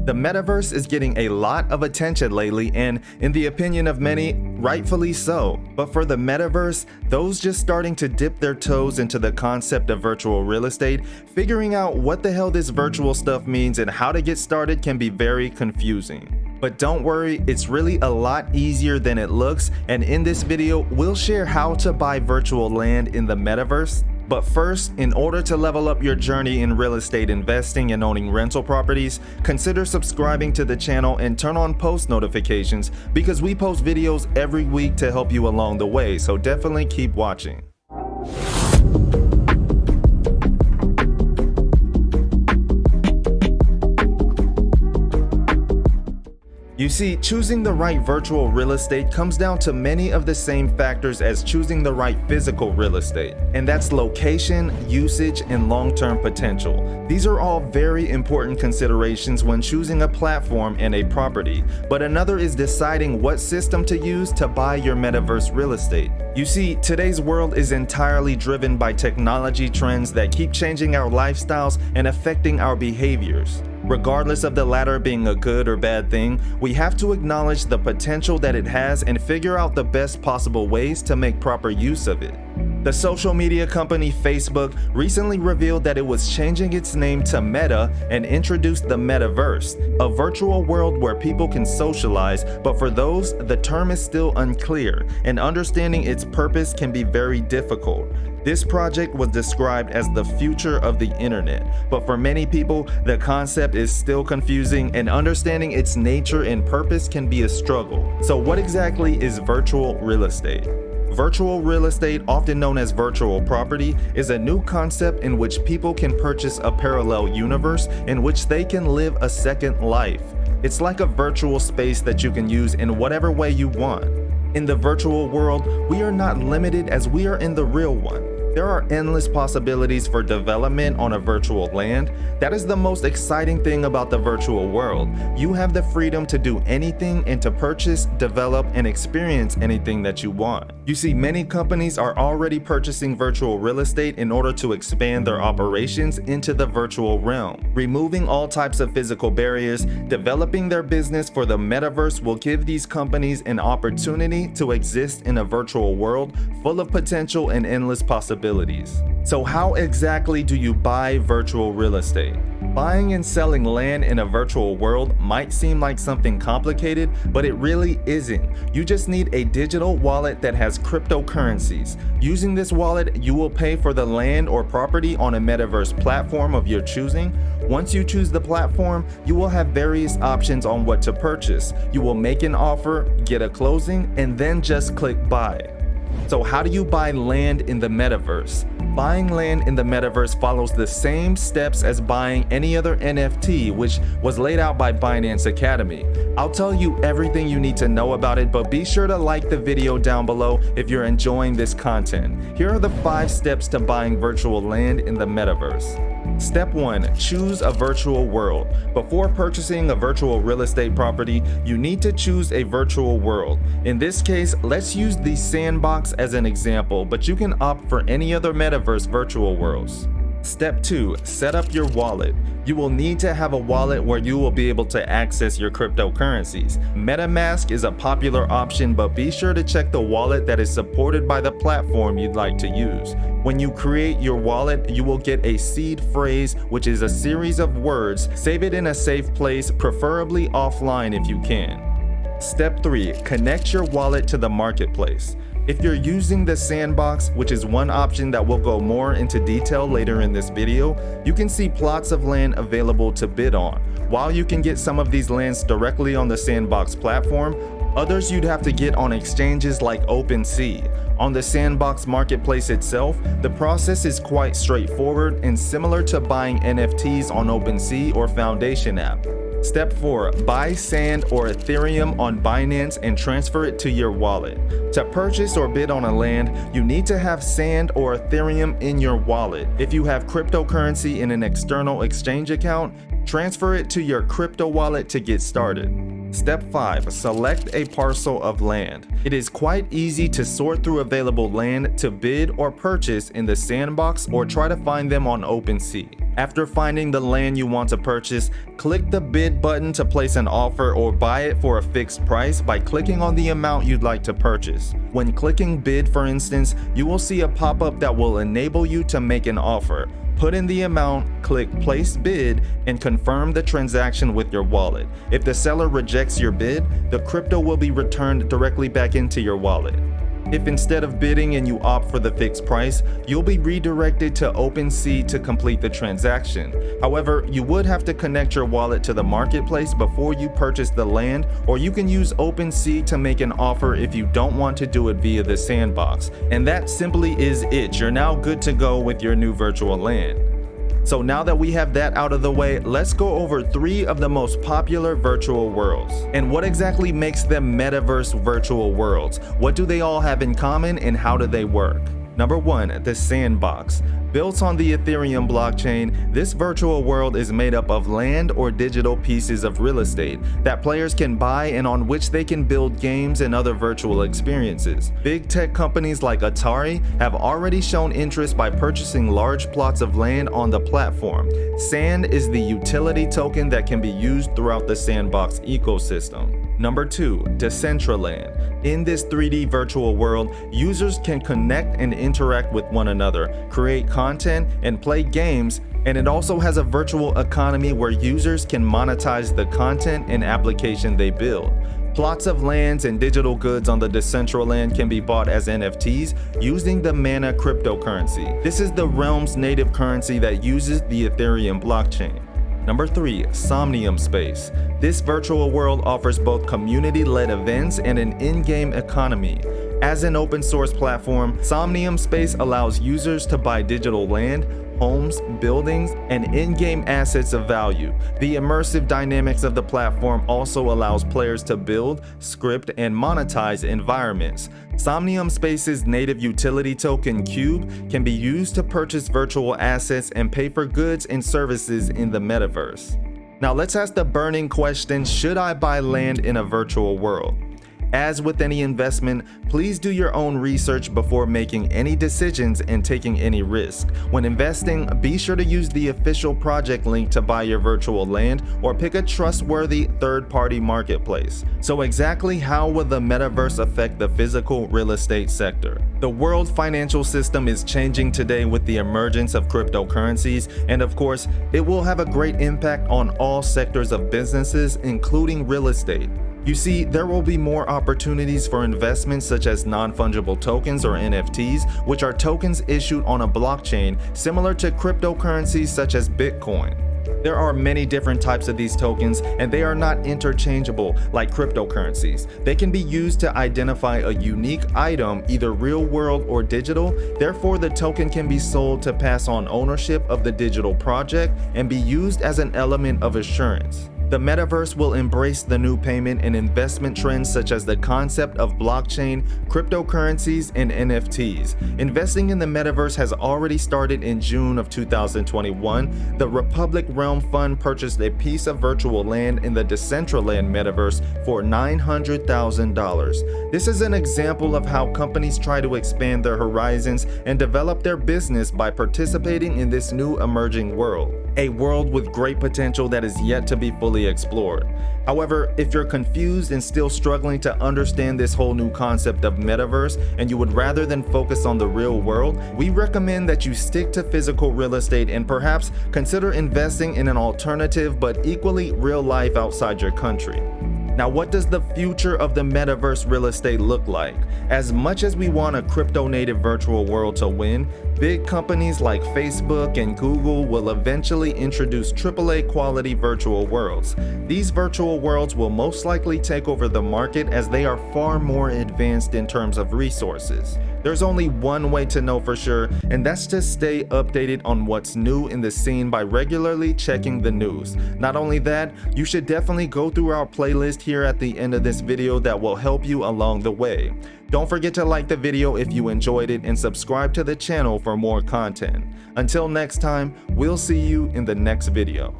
The metaverse is getting a lot of attention lately, and in the opinion of many, rightfully so. But for the metaverse, those just starting to dip their toes into the concept of virtual real estate, figuring out what the hell this virtual stuff means and how to get started can be very confusing. But don't worry, it's really a lot easier than it looks, and in this video, we'll share how to buy virtual land in the metaverse. But first, in order to level up your journey in real estate investing and owning rental properties, consider subscribing to the channel and turn on post notifications because we post videos every week to help you along the way, so definitely keep watching. You see, choosing the right virtual real estate comes down to many of the same factors as choosing the right physical real estate, and that's location, usage, and long-term potential. These are all very important considerations when choosing a platform and a property, but another is deciding what system to use to buy your metaverse real estate. You see, today's world is entirely driven by technology trends that keep changing our lifestyles and affecting our behaviors. Regardless of the latter being a good or bad thing, we have to acknowledge the potential that it has and figure out the best possible ways to make proper use of it. The social media company Facebook recently revealed that it was changing its name to Meta and introduced the Metaverse, a virtual world where people can socialize, but for those, the term is still unclear, and understanding its purpose can be very difficult. This project was described as the future of the internet, but for many people, the concept is still confusing and understanding its nature and purpose can be a struggle. So what exactly is virtual real estate? Virtual real estate, often known as virtual property, is a new concept in which people can purchase a parallel universe in which they can live a second life. It's like a virtual space that you can use in whatever way you want. In the virtual world, we are not limited as we are in the real one. There are endless possibilities for development on a virtual land. That is the most exciting thing about the virtual world. You have the freedom to do anything and to purchase, develop, and experience anything that you want. You see, many companies are already purchasing virtual real estate in order to expand their operations into the virtual realm. Removing all types of physical barriers, developing their business for the metaverse will give these companies an opportunity to exist in a virtual world full of potential and endless possibilities. So how exactly do you buy virtual real estate? Buying and selling land in a virtual world might seem like something complicated, but it really isn't. You just need a digital wallet that has cryptocurrencies. Using this wallet, you will pay for the land or property on a metaverse platform of your choosing. Once you choose the platform, you will have various options on what to purchase. You will make an offer, get a closing, and then just click buy. So how do you buy land in the metaverse? Buying land in the metaverse follows the same steps as buying any other NFT, which was laid out by Binance Academy. I'll tell you everything you need to know about it, but be sure to like the video down below if you're enjoying this content. Here are the 5 steps to buying virtual land in the metaverse. Step 1. Choose a virtual world. Before purchasing a virtual real estate property, you need to choose a virtual world. In this case, let's use the Sandbox as an example, but you can opt for any other metaverse virtual worlds. Step 2. Set up your wallet. You will need to have a wallet where you will be able to access your cryptocurrencies. MetaMask is a popular option, but be sure to check the wallet that is supported by the platform you'd like to use. When you create your wallet, you will get a seed phrase, which is a series of words. Save it in a safe place, preferably offline if you can. Step 3. Connect your wallet to the marketplace. If you're using the Sandbox, which is one option that will go more into detail later in this video, you can see plots of land available to bid on. While you can get some of these lands directly on the Sandbox platform, others you'd have to get on exchanges like OpenSea. On the Sandbox marketplace itself, the process is quite straightforward and similar to buying NFTs on OpenSea or Foundation app. Step 4. Buy Sand or Ethereum on Binance and transfer it to your wallet. To purchase or bid on a land, you need to have Sand or Ethereum in your wallet. If you have cryptocurrency in an external exchange account, transfer it to your crypto wallet to get started. Step 5. Select a parcel of land. It is quite easy to sort through available land to bid or purchase in the Sandbox or try to find them on OpenSea. After finding the land you want to purchase, click the bid button to place an offer or buy it for a fixed price by clicking on the amount you'd like to purchase. When clicking bid, for instance, you will see a pop-up that will enable you to make an offer. Put in the amount, click place bid, and confirm the transaction with your wallet. If the seller rejects your bid, the crypto will be returned directly back into your wallet. If instead of bidding and you opt for the fixed price, you'll be redirected to OpenSea to complete the transaction. However, you would have to connect your wallet to the marketplace before you purchase the land, or you can use OpenSea to make an offer if you don't want to do it via the sandbox. And that simply is it. You're now good to go with your new virtual land. So now that we have that out of the way, let's go over 3 of the most popular virtual worlds. And what exactly makes them metaverse virtual worlds? What do they all have in common and how do they work? Number 1, the sandbox. Built on the Ethereum blockchain, this virtual world is made up of land or digital pieces of real estate that players can buy and on which they can build games and other virtual experiences. Big tech companies like Atari have already shown interest by purchasing large plots of land on the platform. Sand is the utility token that can be used throughout the sandbox ecosystem. Number 2, Decentraland. In this 3D virtual world, users can connect and interact with one another, create content, and play games, and it also has a virtual economy where users can monetize the content and application they build. Plots of lands and digital goods on the Decentraland can be bought as NFTs using the Mana cryptocurrency. This is the realm's native currency that uses the Ethereum blockchain. Number 3, Somnium Space. This virtual world offers both community-led events and an in-game economy. As an open-source platform, Somnium Space allows users to buy digital land, homes, buildings, and in-game assets of value. The immersive dynamics of the platform also allows players to build, script, and monetize environments. Somnium Space's native utility token Cube can be used to purchase virtual assets and pay for goods and services in the metaverse. Now let's ask the burning question, should I buy land in a virtual world? As with any investment, please do your own research before making any decisions and taking any risk. When investing, be sure to use the official project link to buy your virtual land or pick a trustworthy third-party marketplace. So exactly how will the metaverse affect the physical real estate sector? The world financial system is changing today with the emergence of cryptocurrencies, and of course, it will have a great impact on all sectors of businesses, including real estate. You see, there will be more opportunities for investments such as non-fungible tokens or NFTs, which are tokens issued on a blockchain similar to cryptocurrencies such as Bitcoin. There are many different types of these tokens, and they are not interchangeable like cryptocurrencies. They can be used to identify a unique item, either real world or digital. Therefore, the token can be sold to pass on ownership of the digital project and be used as an element of assurance. The metaverse will embrace the new payment and investment trends such as the concept of blockchain, cryptocurrencies, and NFTs. Investing in the metaverse has already started in June of 2021. The Republic Realm Fund purchased a piece of virtual land in the Decentraland metaverse for $900,000. This is an example of how companies try to expand their horizons and develop their business by participating in this new emerging world. A world with great potential that is yet to be fully explored. However, if you're confused and still struggling to understand this whole new concept of metaverse and you would rather than focus on the real world, we recommend that you stick to physical real estate and perhaps consider investing in an alternative but equally real life outside your country. Now, what does the future of the metaverse real estate look like? As much as we want a crypto-native virtual world to win, big companies like Facebook and Google will eventually introduce AAA quality virtual worlds. These virtual worlds will most likely take over the market as they are far more advanced in terms of resources. There's only one way to know for sure, and that's to stay updated on what's new in the scene by regularly checking the news. Not only that, you should definitely go through our playlist here at the end of this video that will help you along the way. Don't forget to like the video if you enjoyed it and subscribe to the channel for more content. Until next time, we'll see you in the next video.